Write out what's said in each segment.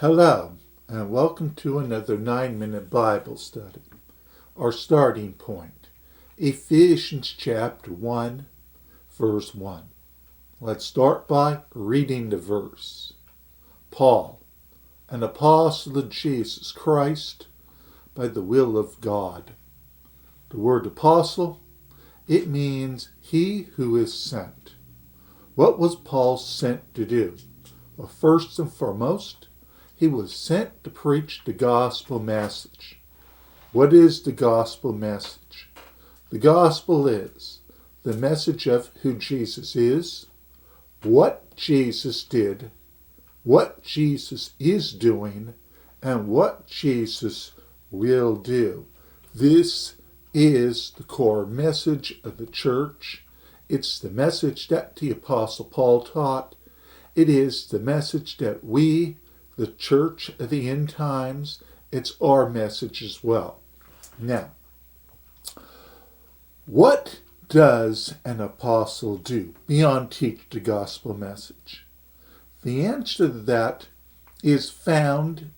Hello, and welcome to another 9-minute Bible study. Our starting point, Ephesians chapter 1, verse 1. Let's start by reading the verse. Paul, an apostle of Jesus Christ, by the will of God. The word apostle, it means he who is sent. What was Paul sent to do? Well, first and foremost, he was sent to preach the gospel message. What is the gospel message? The gospel is the message of who Jesus is, what Jesus did, what Jesus is doing, and what Jesus will do. This is the core message of the church. It's the message that the Apostle Paul taught. It is the message that we, the church of the end times, it's our message as well. Now, what does an apostle do beyond teach the gospel message? The answer to that is found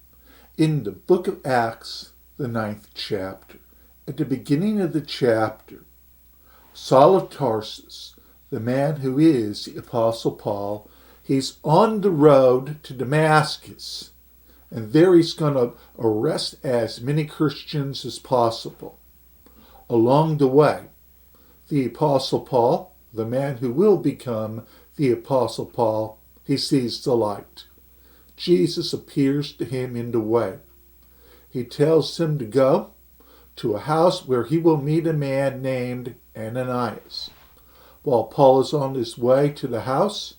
in the book of Acts, the 9th chapter. At the beginning of the chapter, Saul of Tarsus, the man who is the Apostle Paul, he's on the road to Damascus, and there he's going to arrest as many Christians as possible. Along the way, the Apostle Paul, the man who will become the Apostle Paul, he sees the light. Jesus appears to him in the way. He tells him to go to a house where he will meet a man named Ananias. While Paul is on his way to the house,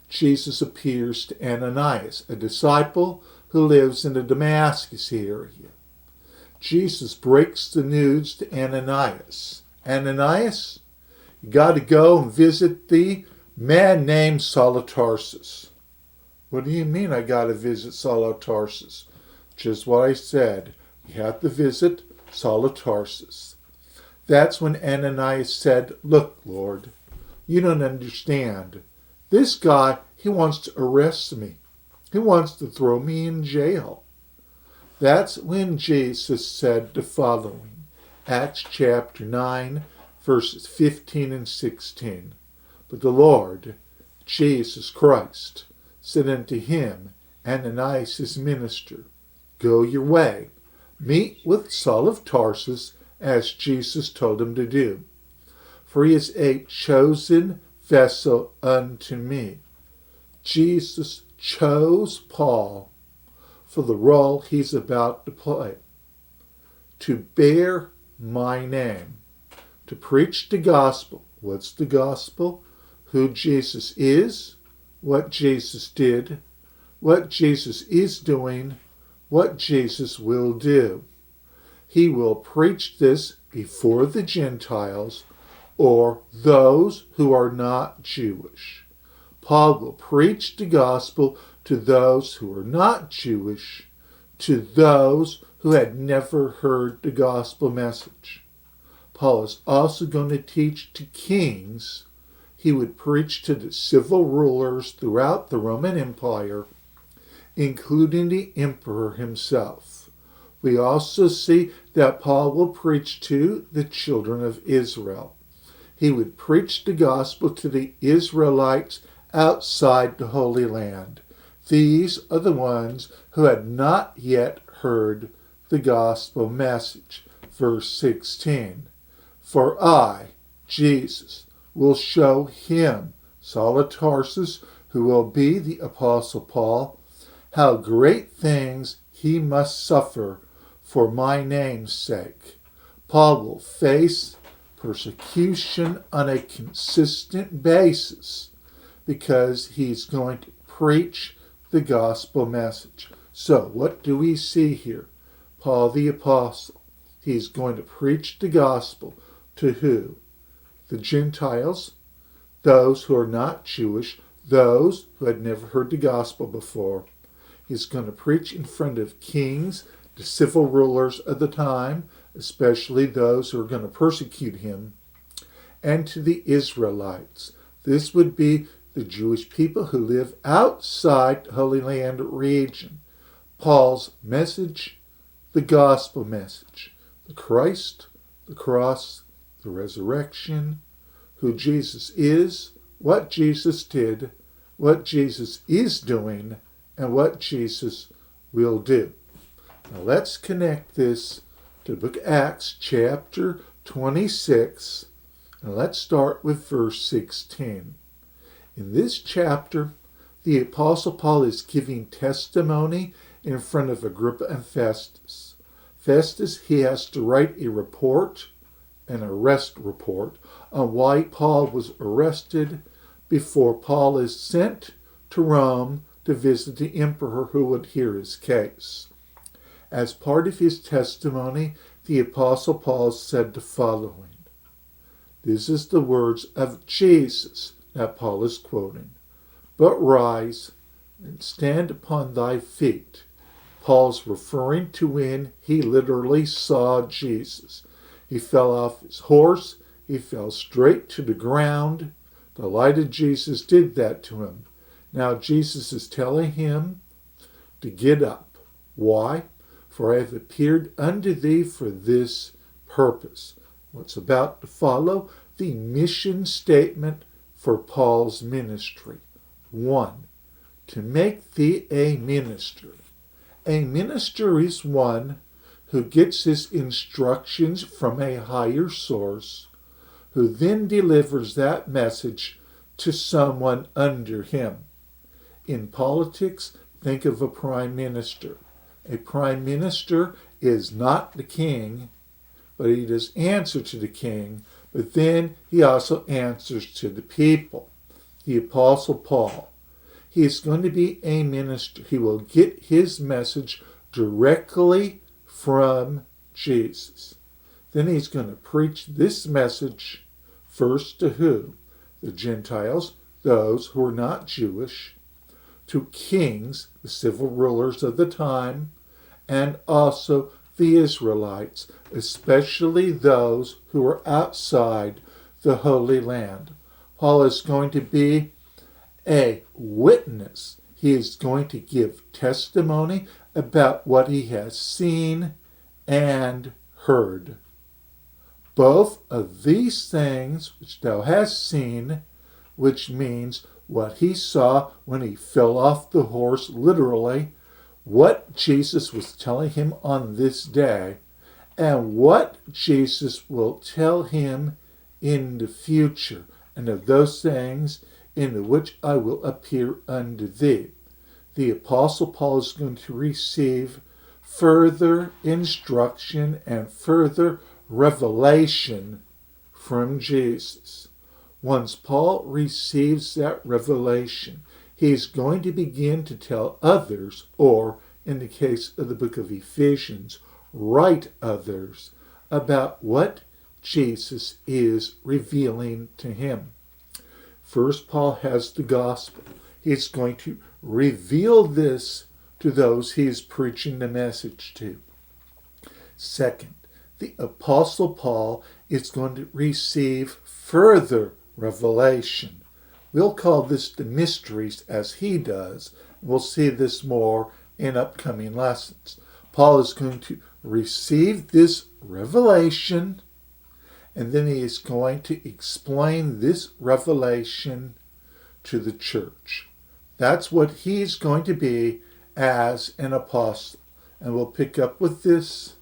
Jesus appears to Ananias, a disciple who lives in the Damascus area. Jesus breaks the news to Ananias. Ananias, you got to go and visit the man named Saul of Tarsus. What do you mean I got to visit Saul of Tarsus? Just what I said. You have to visit Saul of Tarsus. That's when Ananias said, "Look, Lord, you don't understand. This guy, he wants to arrest me. He wants to throw me in jail." That's when Jesus said the following. Acts chapter 9, verses 15 and 16. But the Lord, Jesus Christ, said unto him, Ananias his minister, "Go your way, meet with Saul of Tarsus, as Jesus told him to do. For he is a chosen vessel unto me." Jesus chose Paul for the role he's about to play, to bear my name, to preach the gospel. What's the gospel? Who Jesus is, what Jesus did, what Jesus is doing, what Jesus will do. He will preach this before the Gentiles or those who are not Jewish. Paul will preach the gospel to those who are not Jewish, to those who had never heard the gospel message. Paul is also going to teach to kings. He would preach to the civil rulers throughout the Roman Empire, including the emperor himself. We also see that Paul will preach to the children of Israel. He would preach the gospel to the Israelites outside the Holy Land. These are the ones who had not yet heard the gospel message. Verse 16. For I, Jesus, will show him, Saul of Tarsus, who will be the Apostle Paul, how great things he must suffer for my name's sake. Paul will face persecution on a consistent basis because he's going to preach the gospel message. So what do we see here? Paul the apostle, he's going to preach the gospel to who? The Gentiles, those who are not Jewish, those who had never heard the gospel before. He's going to preach in front of kings, the civil rulers of the time, especially those who are going to persecute him, and to the Israelites. This would be the Jewish people who live outside the Holy Land region. Paul's message, the gospel message, the Christ, the cross, the resurrection, who Jesus is, what Jesus did, what Jesus is doing, and what Jesus will do. Now let's connect this to the book of Acts chapter 26, and let's start with verse 16. In this chapter, the Apostle Paul is giving testimony in front of Agrippa and Festus. Festus, he has to write a report, an arrest report, on why Paul was arrested before Paul is sent to Rome to visit the emperor who would hear his case. As part of his testimony, the Apostle Paul said the following. This is the words of Jesus that Paul is quoting. But rise and stand upon thy feet. Paul's referring to when he literally saw Jesus. He fell off his horse. He fell straight to the ground. The light of Jesus did that to him. Now Jesus is telling him to get up. Why? For I have appeared unto thee for this purpose. What's about to follow? The mission statement for Paul's ministry. 1. To make thee a minister. A minister is one who gets his instructions from a higher source, who then delivers that message to someone under him. In politics, think of a prime minister. A prime minister is not the king, but he does answer to the king, but then he also answers to the people. The Apostle Paul, he is going to be a minister. He will get his message directly from Jesus. Then he's going to preach this message first to who? The Gentiles, those who are not Jewish, to kings, the civil rulers of the time, and also the Israelites, especially those who are outside the Holy Land. Paul is going to be a witness. He is going to give testimony about what he has seen and heard. Both of these things which thou hast seen, which means what he saw when he fell off the horse, literally, what Jesus was telling him on this day, and what Jesus will tell him in the future, and of those things in which I will appear unto thee. The Apostle Paul is going to receive further instruction and further revelation from Jesus. Once Paul receives that revelation, he's going to begin to tell others, or in the case of the book of Ephesians, write others about what Jesus is revealing to him. First, Paul has the gospel. He's going to reveal this to those he is preaching the message to. Second, the Apostle Paul is going to receive further revelation. We'll call this the mysteries as he does. We'll see this more in upcoming lessons. Paul is going to receive this revelation, and then he is going to explain this revelation to the church. That's what he's going to be as an apostle. And we'll pick up with this